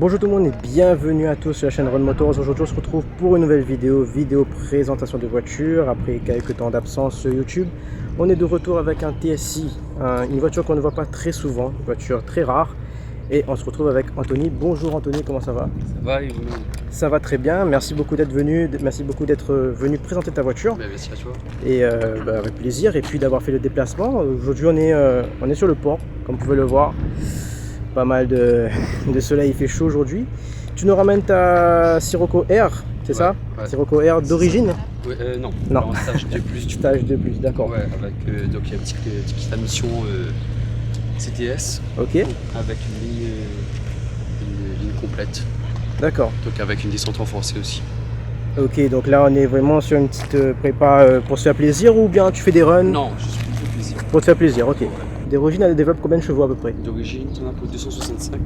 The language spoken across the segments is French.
Bonjour tout le monde et bienvenue à tous sur la chaîne Run Motors. Aujourd'hui on se retrouve pour une nouvelle vidéo présentation de voiture. Après quelques temps d'absence sur YouTube, on est de retour avec un TSI, une voiture qu'on ne voit pas très souvent, une voiture très rare. Et on se retrouve avec Anthony. Bonjour Anthony, comment ça va? Ça va et vous? Ça va très bien, merci beaucoup d'être venu, venu présenter ta voiture. Merci à toi. Et avec plaisir, et puis d'avoir fait le déplacement. Aujourd'hui on est sur le port, comme vous pouvez le voir. Pas mal de soleil, il fait chaud aujourd'hui. Tu nous ramènes ta Sirocco R, c'est ça? Ouais. Sirocco R d'origine? Non. Non. En stage de plus. Stage de plus, d'accord. Ouais, avec donc il y a une petite mission CTS. Ok, Avec une ligne complète. d'accord. Donc avec une descente renforcée aussi. Ok, donc là on est vraiment sur une petite prépa pour se faire plaisir, ou bien tu fais des runs? Non, je suis pour plaisir. Pour te faire plaisir, ok. Ouais. D'origine, elle développe combien de chevaux à peu près? D'origine, on a pour 265.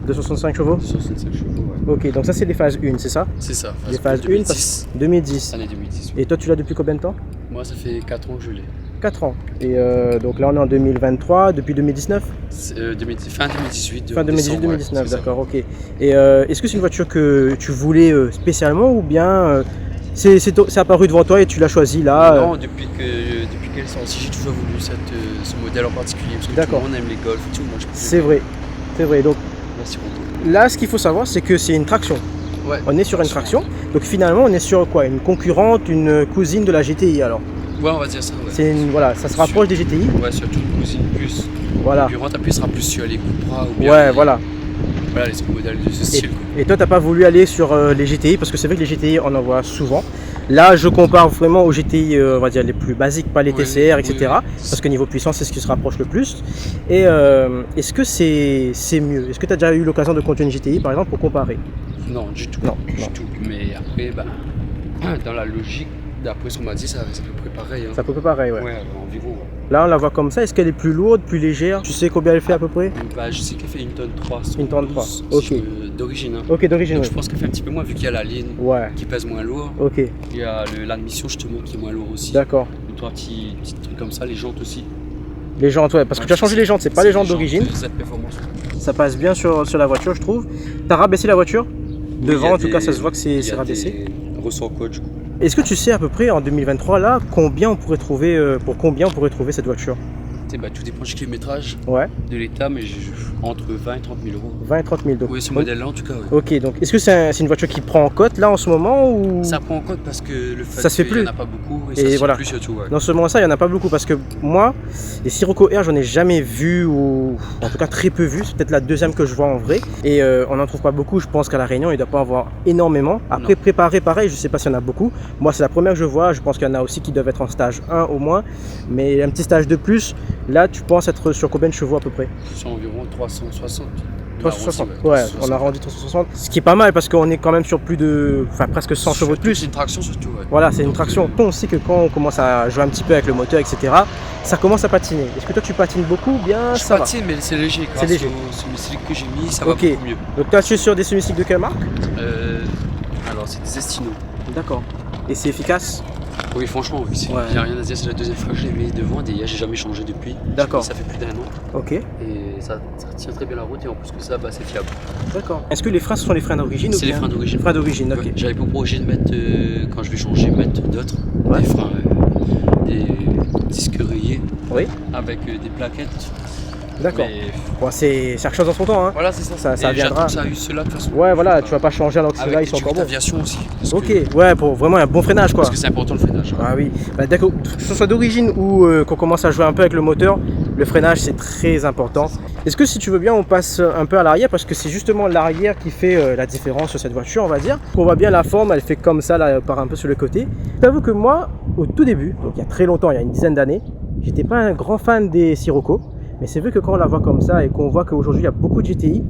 265 chevaux? 265 chevaux, ouais. Ok, donc ça c'est les phases 1, c'est ça? C'est ça. Les phases 1, 2010. 2010. Année 2010. Et toi tu l'as depuis combien de temps? Moi, ça fait 4 ans que je l'ai. 4 ans. Et donc là on est en 2023, depuis 2019? Fin 2018. Fin 2018-2019, ouais, d'accord, ok. Et est-ce que c'est une voiture que tu voulais spécialement, ou bien c'est apparu devant toi et tu l'as choisi là? Non, depuis qu'elle est sortie, j'ai toujours voulu ce modèle en particulier. Parce que tout le monde aime les Golf et tout. Moi, c'est vrai. Donc merci beaucoup. là, ce qu'il faut savoir, c'est que c'est une traction. Ouais. On est sur une traction. Donc finalement, on est sur quoi? Une concurrente, une cousine de la GTI alors? Ouais, on va dire ça. Ouais. Voilà, ça se rapproche des GTI. Ouais, surtout une cousine plus. Voilà. Concurrente, après, sera plus sur les Cupra ou bien. Ouais, voilà. Voilà, les modèles de ce style. Et toi, t'as pas voulu aller sur les GTI, parce que c'est vrai que les GTI, on en voit souvent. Là, je compare vraiment aux GTI, on va dire les plus basiques, pas les TCR, etc. Oui. Parce que niveau puissance, c'est ce qui se rapproche le plus. Et est-ce que c'est mieux? Est-ce que tu as déjà eu l'occasion de conduire une GTI, par exemple, pour comparer? Non, du tout. Non. Du tout. Mais après, dans la logique, d'après ce qu'on m'a dit, ça peut être pareil. Hein. Ça peut être pareil, ouais. Ouais, environ. Ouais. Là, on la voit comme ça. Est-ce qu'elle est plus lourde, plus légère? Tu sais combien elle fait à peu près? Je sais qu'elle fait une tonne 3. Une tonne 3, ok. D'origine. Hein. Ok, d'origine. Donc Oui. je pense qu'elle fait un petit peu moins vu qu'il y a la ligne qui pèse moins lourd. Ok, Il y a l'admission justement qui est moins lourd aussi. d'accord. Deux, trois petits trucs comme ça, les jantes aussi. Les jantes, ouais, parce que tu as changé les jantes, c'est pas les jantes d'origine. Z-Performance. Ça passe bien sur la voiture, je trouve. Tu as rabaissé la voiture? Devant, en tout cas, ça se voit que c'est rabaissé. Ressort quoi du coup? Est-ce que tu sais à peu près en 2023 là combien on pourrait trouver cette voiture? Tout dépend du kilométrage Ouais. de l'état, mais entre 20 et 30 000 euros. 20 et 30 000 donc. Oui, ce modèle-là en tout cas. Ouais. Ok, donc est-ce que c'est une voiture qui prend en cote là en ce moment, ou Ça prend en compte parce que le fait ça se fait qu'il plus. n'y en a pas beaucoup et Et ça se fait voilà. plus surtout. Ouais. Non seulement ça, il n'y en a pas beaucoup, parce que moi, les Sirocco R, j'en ai jamais vu, ou en tout cas très peu vu. C'est peut-être la deuxième que je vois en vrai. Et on n'en trouve pas beaucoup. Je pense qu'à La Réunion, il ne doit pas en avoir énormément. Après, préparé, pareil, je ne sais pas s'il y en a beaucoup. Moi, c'est la première que je vois. Je pense qu'il y en a aussi qui doivent être en stage 1 au moins. Mais un petit stage de plus, là, tu penses être sur combien de chevaux à peu près? C'est environ 360. 360, ouais, on a rendu 360, ce qui est pas mal parce qu'on est quand même sur presque 100 chevaux de plus. C'est une traction surtout, ouais. Voilà, c'est une traction. On sait que quand on commence à jouer un petit peu avec le moteur, etc., ça commence à patiner. Est-ce que toi tu patines beaucoup, ou bien ça va? Je patine, mais c'est léger. C'est léger. Au semi-cycle que j'ai mis, ça va beaucoup mieux. Donc toi tu es sur des semi-cycles de quelle marque? Alors c'est des Estino. D'accord. Et c'est efficace? Oui, franchement, oui. Il n'y a rien à dire, c'est la deuxième fois que je l'ai mis devant, et j'ai jamais changé depuis. D'accord. Ça fait plus d'1 an. Ok. Et ça tient très bien la route, et en plus que ça, c'est fiable. D'accord. Est-ce que les freins, ce sont les freins d'origine? C'est les freins d'origine. Les freins d'origine, ok. Ouais. J'avais pour projet de mettre, quand je vais changer, d'autres. Ouais. Des freins, des disques rayés. Oui. Avec des plaquettes. D'accord. Mais... Bon, c'est chaque chose en son temps, hein. Voilà, c'est ça. Ça viendra. Ça a eu cela de toute façon. Ouais, voilà, tu vas pas changer alors que ceux-là ils sont encore bons. Aviation aussi. Ok, ouais, pour vraiment un bon freinage quoi. Parce que c'est important le freinage. Ah oui, d'accord, que ce soit d'origine ou qu'on commence à jouer un peu avec le moteur, le freinage c'est très important. Est-ce que si tu veux bien on passe un peu à l'arrière, parce que c'est justement l'arrière qui fait la différence sur cette voiture, on va dire. On voit bien la forme, elle fait comme ça, là, elle part un peu sur le côté. J'avoue que moi, au tout début, donc il y a très longtemps, il y a une dizaine d'années, j'étais pas un grand fan des Sirocco. Mais c'est vrai que quand on la voit comme ça et qu'on voit qu'aujourd'hui il y a beaucoup de GTI,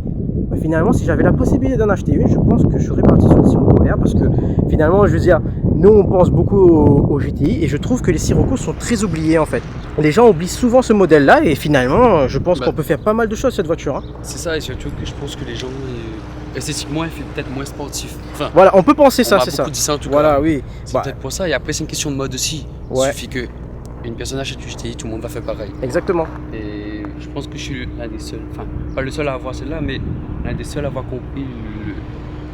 finalement si j'avais la possibilité d'en acheter une, je pense que je serais parti sur le Sirocco R, parce que finalement je veux dire, nous on pense beaucoup aux GTI et je trouve que les Sirocco sont très oubliés en fait. Les gens oublient souvent ce modèle là et finalement je pense qu'on peut faire pas mal de choses cette voiture. Hein. C'est ça, et surtout que je pense que les gens esthétiquement elle fait peut-être moins sportif. Enfin, voilà, on peut penser ça, c'est ça. Dit ça en tout cas. Voilà, oui. C'est peut-être pour ça, et après c'est une question de mode aussi. Il suffit que une personne achète une GTI, tout le monde va faire pareil. Exactement. Et je pense que je suis l'un des seuls, enfin pas le seul à avoir celle-là, mais l'un des seuls à avoir compris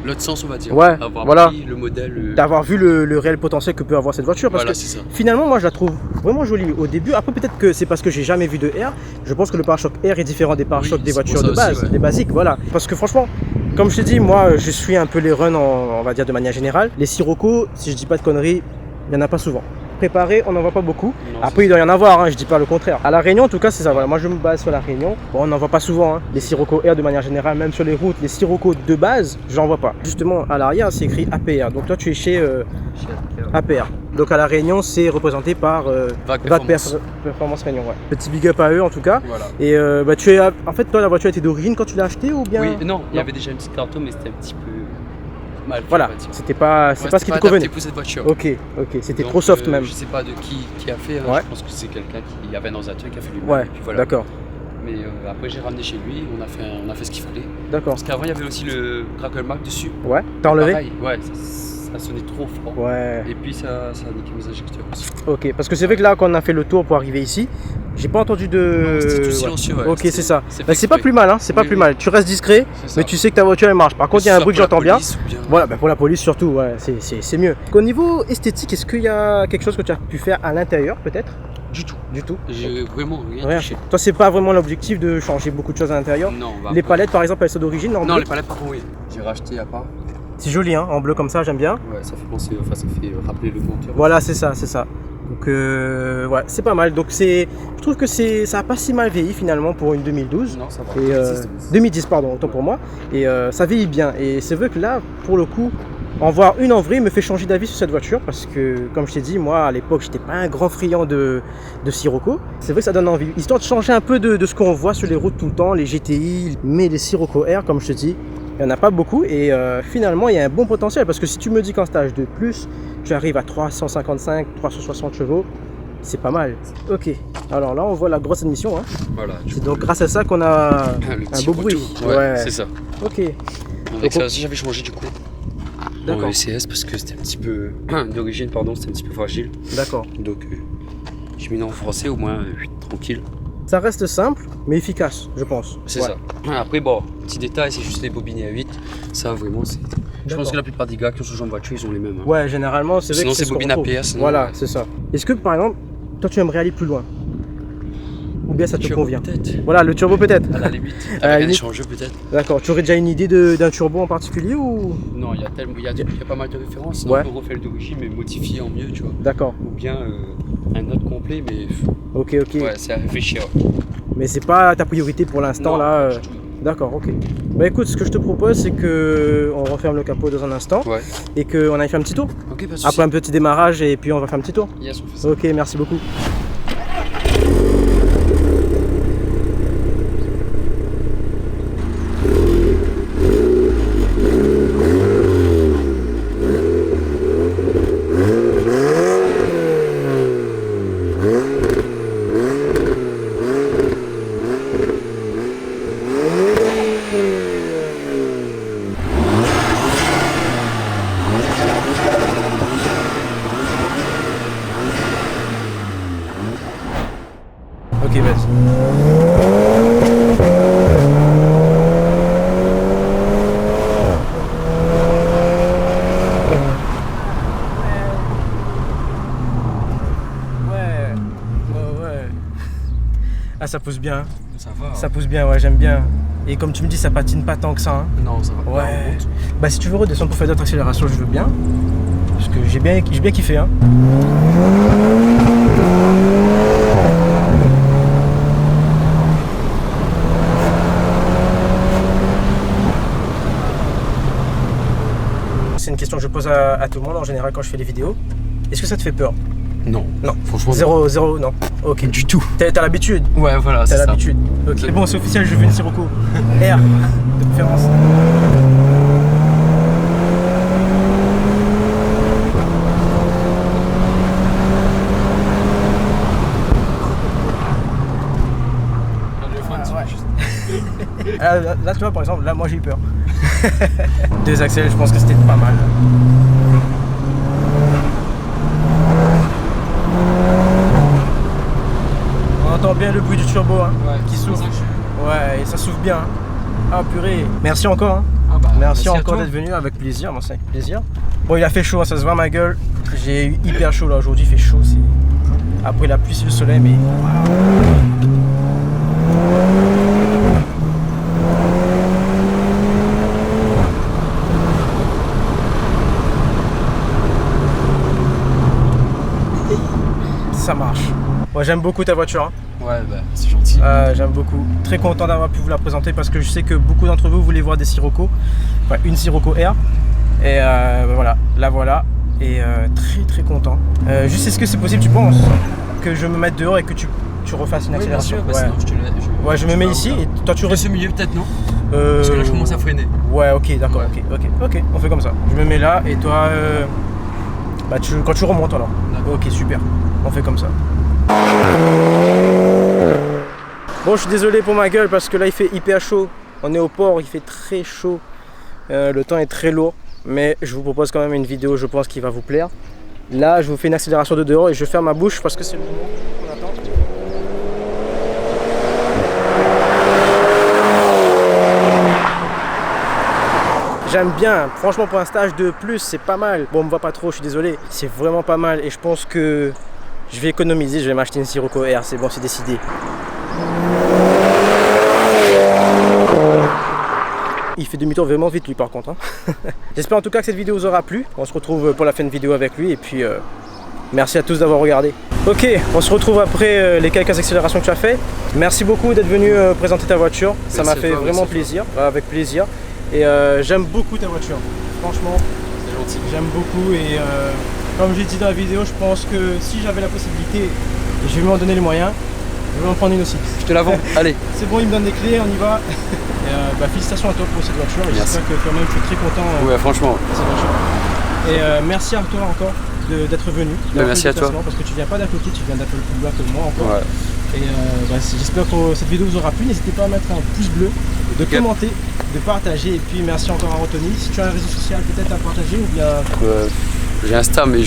l'autre sens, on va dire. Ouais, avoir voilà. pris le modèle. D'avoir vu le réel potentiel que peut avoir cette voiture. Parce Voilà, que c'est ça. finalement, moi je la trouve vraiment jolie au début. Après, peut-être que c'est parce que j'ai jamais vu de R. Je pense que le pare-choc R est différent des pare-chocs Oui, des c'est pour voitures ça de base, aussi, ouais. des basiques, voilà. Parce que franchement, comme je te dis, moi je suis un peu les runs, on va dire de manière générale. Les Sirocco, si je dis pas de conneries, il n'y en a pas souvent. Préparé, on n'en voit pas beaucoup. Non, Après, il doit y en avoir, hein, je dis pas le contraire. À La Réunion, en tout cas, c'est ça. Voilà. Moi, je me base sur La Réunion. Bon, on n'en voit pas souvent, hein. Les Sirocco R de manière générale, même sur les routes, les Sirocco de base, j'en vois pas. Justement, à l'arrière, c'est écrit APR. Donc, toi, tu es chez APR. Donc, à La Réunion, c'est représenté par Vague Vague Performance. Performance Réunion. Ouais. Petit big up à eux, en tout cas. Voilà. Et bah, tu es, en fait, toi, la voiture était d'origine quand tu l'as achetée ou bien Oui, non, il y avait déjà une petite carton, mais c'était un petit peu mal fait, Voilà, on va dire. c'était pas, c'est Ouais, pas ce qui te adapté convenait. pour cette voiture. Ok, c'était Donc, trop soft même. Je sais pas de qui a fait, hein. Ouais. Je pense que c'est quelqu'un qui avait dans un truc, qui a fait lui-même. Ouais, et puis voilà. d'accord, Mais après j'ai ramené chez lui, on a fait ce qu'il fallait. d'accord. Parce qu'avant il y avait aussi le crackle mark dessus. Ouais, t'as enlevé? Pareil, ouais, ça sonnait trop froid. Ouais. Et puis ça a niqué mes injecteurs aussi. Ok, parce que c'est vrai que là, quand on a fait le tour pour arriver ici, j'ai pas entendu de. C'était tout Ouais. silencieux, ouais. Ok, c'est ça. C'est Bah, c'est pas plus mal, hein, c'est pas Oui, plus oui. mal. Tu restes discret, C'est ça. mais tu sais que ta voiture elle marche. Par contre, il y a un Ça bruit que pour la j'entends bien. police ou bien- Voilà, bah pour la police surtout, ouais, c'est mieux. Au niveau esthétique, est-ce qu'il y a quelque chose que tu as pu faire à l'intérieur, peut-être? Du tout. Du tout. J'ai vraiment rien Rien. touché. Toi, c'est pas vraiment l'objectif de changer beaucoup de choses à l'intérieur. Non, bah, Les après- palettes, par exemple, elles sont d'origine en Non, bleu. les palettes par contre, oui. J'ai racheté à part. C'est joli, hein, en bleu comme ça, j'aime bien. Ouais, ça fait penser, enfin ça fait rappeler le compteur. Voilà, c'est ça, c'est ça. Donc, ouais, c'est pas mal. Donc, je trouve que ça a pas si mal vieilli finalement pour une 2012. Non, ça va. Et, 2010. 2010, pardon, autant pour moi. Et ça vieillit bien. Et c'est vrai que là, pour le coup, en voir une en vrai me fait changer d'avis sur cette voiture parce que, comme je t'ai dit, moi à l'époque, j'étais pas un grand friand de Sirocco. C'est vrai que ça donne envie. Histoire de changer un peu de ce qu'on voit sur les routes tout le temps, les GTI, mais les Sirocco R, comme je te dis, il n'y en a pas beaucoup. Et finalement, il y a un bon potentiel parce que si tu me dis qu'en stage de plus, tu arrives à 355, 360 chevaux, c'est pas mal. Ok, alors là, on voit la grosse admission. Hein. Voilà. C'est donc grâce à ça qu'on a Le un petit beau bruit. retour. Ouais, c'est ça. Ok, Avec ça aussi, j'avais changé du coup. D'accord. En ECS parce que c'était un petit peu. D'origine, pardon, c'était un petit peu fragile. d'accord. Donc, j'ai mis en français au moins tranquille. Ça reste simple, mais efficace, je pense. C'est Ouais. ça. Après, bon, petit détail, c'est juste les bobinets à 8. Ça, vraiment, c'est. Je pense que la plupart des gars qui ont ce genre de voiture, ils ont les mêmes. Hein. Ouais, généralement, c'est vrai Sinon, que c'est c'est ce qu'on bobine à retrouve. APR, sinon, Voilà, ouais. c'est ça. Est-ce que, par exemple, toi, tu aimerais aller plus loin? Ou bien ça te Turbo, convient? peut-être. Voilà, le turbo peut-être. À la limite. À la Avec un limite. échangeur, peut-être. D'accord, tu aurais déjà une idée d'un turbo en particulier ou? Non, il y a pas mal de références. Ouais. On peut refaire le d'origine, mais modifié en mieux, tu vois. D'accord, Ou bien un autre complet, mais. ok. Ouais, c'est à réfléchir. Mais c'est pas ta priorité pour l'instant Non, là. pas du tout. D'accord, ok. Bah écoute, ce que je te propose, c'est que on referme le capot dans un instant Ouais. et qu'on aille faire un petit tour. Ok, pas de soucis. Après un petit démarrage et puis on va faire un petit tour. Yes, on fait ça. Ok, merci beaucoup. Ok, vas-y. Ouais. Ah, ça pousse bien. Ça va. Ça pousse bien, ouais, j'aime bien. Et comme tu me dis, ça patine pas tant que ça. Hein. Non, ça va. Ouais. Bah, si tu veux redescendre pour faire d'autres accélérations, je veux bien. Parce que j'ai bien kiffé. Hein. C'est une question que je pose à tout le monde en général quand je fais des vidéos. Est-ce que ça te fait peur? Non. Non. Franchement, Zéro, non. Ok. du tout. T'as l'habitude? Ouais, voilà, T'as c'est ça. l'habitude. Ok. C'est bon, c'est officiel, je veux une Sirocco. R, de préférence. Là, tu vois, par exemple, là, moi j'ai eu peur. Deux axels, je pense que c'était pas mal. On entend bien le bruit du turbo hein, qui c'est pour souffle. ça que je- Ouais, et ça souffle bien. Hein. Ah purée. Merci encore. Hein. Ah bah, Merci à encore toi. d'être venu, avec plaisir. Moi, c'est avec plaisir. Bon, il a fait chaud, hein, ça se voit à ma gueule. J'ai eu hyper chaud là aujourd'hui, il fait chaud. Après la pluie, c'est le soleil, mais. Ça marche. Moi, j'aime beaucoup ta voiture. Hein. Ouais, bah, c'est gentil. J'aime beaucoup. Très content d'avoir pu vous la présenter parce que je sais que beaucoup d'entre vous voulaient voir des Sirocco. Enfin, une Sirocco R. Et voilà, la voilà. Et très très content. Juste, est-ce que c'est possible, tu penses, que je me mette dehors et que tu refasses une Oui, bien accélération? sûr, bah, Ouais. sinon je te laisse. Ouais, je me mets ici et toi tu Tu restes restes. au milieu peut-être, non? Parce que là je commence à freiner. Ouais, ok, d'accord, Ouais. ok, on fait comme ça. Je me mets là et toi, bah, quand tu remontes alors. D'accord. Ok, super, on fait comme ça. Bon, je suis désolé pour ma gueule parce que là il fait hyper chaud. On est au port, il fait très chaud. Le temps est très lourd. Mais je vous propose quand même une vidéo, je pense, qui va vous plaire. Là, je vous fais une accélération de dehors et je ferme ma bouche parce que c'est le moment qu'on attend. J'aime bien, franchement pour un stage de plus, c'est pas mal. Bon, on me voit pas trop, je suis désolé. C'est vraiment pas mal et je pense que je vais économiser, je vais m'acheter une Sirocco R, c'est bon, c'est décidé. Il fait demi-tour vraiment vite lui par contre. Hein. J'espère en tout cas que cette vidéo vous aura plu. On se retrouve pour la fin de vidéo avec lui et puis merci à tous d'avoir regardé. Ok, on se retrouve après les quelques accélérations que tu as fait. Merci beaucoup d'être venu présenter ta voiture. Ça m'a fait vraiment plaisir, avec plaisir. Et j'aime beaucoup ta voiture. Franchement, C'est gentil. j'aime beaucoup et comme j'ai dit dans la vidéo, je pense que si j'avais la possibilité et je vais m'en donner les moyens, je vais en prendre une aussi. Je te la vends. Allez. C'est bon, il me donne des clés, on y va. Et, félicitations à toi pour cette voiture. Et Merci. j'espère que toi-même tu es très content Ouais, franchement. de cette voiture. Et merci à toi encore d'être venu. Merci à toi. Parce que tu viens pas d'à côté, tu viens d'un peu plus loin que moi encore. Ouais. Et j'espère que cette vidéo vous aura plu. N'hésitez pas à mettre un pouce bleu, de commenter, de partager. Et puis merci encore à Anthony. Si tu as un réseau social peut-être à partager ou bien. J'ai Insta, mais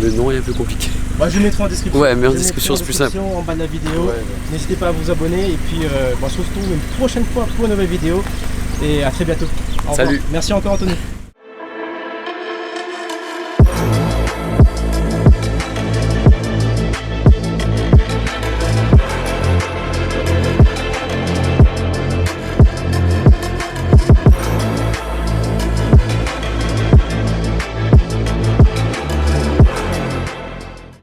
le nom est un peu compliqué. Bah, je mettrai en description. Ouais, mais en Je description, mettrai c'est plus simple. en bas de la vidéo. Ouais. N'hésitez pas à vous abonner. Et puis on se retrouve une prochaine fois pour une nouvelle vidéo. Et à très bientôt. Au revoir. Salut. Merci encore Anthony.